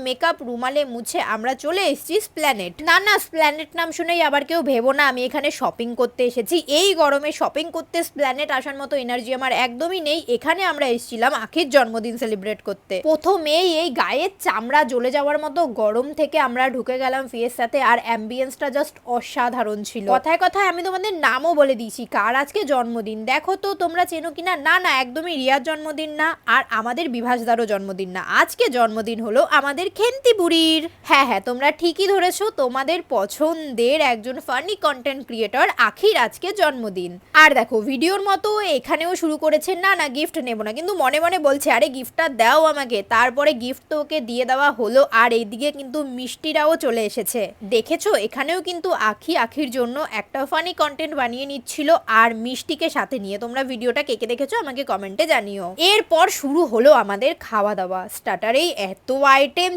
Makeup রুমালে মুছে আমরা চলে এসেছি স্প্ল্যানেট। না স্প্ল্যানেট নাম শুনেই আবার কেউ ভেবো না আমি এখানে শপিং করতে এসেছি। এই গরমে শপিং করতে স্প্ল্যানেট আসার মতো এনার্জি আমার একদমই নেই। এখানে আমরা এসেছিলাম আখির জন্মদিন সেলিব্রেট করতে। প্রথমেই এই গায়ের চামড়া জ্বলে যাওয়ার মতো গরম থেকে আমরা ঢুকে গেলাম ফিয়েস্তাতে, আর অ্যাম্বিয়েন্সটা জাস্ট অসাধারণ ছিল। কথায় কথায় আমি তোমাদের নামও বলে দিয়েছি কার আজকে জন্মদিন। দেখো তো তোমরা চেনো কিনা। না একদমই রিয়ার জন্মদিন না, আর আমাদের বিভাসদারও জন্মদিন না। আজকে জন্মদিন হলো আমাদের খেন্তি বুড়ির। হ্যাঁ তোমরা ঠিকই ধরেছো, তোমাদের পছন্দের একজন ফানি কন্টেন্ট ক্রিয়েটর আখির আজকে জন্মদিন। আর দেখো ভিডিওর মতো এখানেও শুরু করেছে না গিফট নেবো না, কিন্তু মনে মনে বলছে আরে গিফটটা দাও আমাকে। তারপরে গিফট তো ওকে দিয়ে দেওয়া হলো, আর এইদিকে কিন্তু মিষ্টিরাও চলে এসেছে। দেখেছো এখানেও কিন্তু আখির জন্য একটা ফানি কন্টেন্ট বানিয়ে নিচ্ছিল আর মিষ্টিকে সাথে নিয়ে। তোমরা ভিডিওটা কে কে দেখেছো আমাকে কমেন্টে জানিও। এরপর শুরু হলো আমাদের খাওয়া দাওয়া। স্টার্টারেই এত আইটেম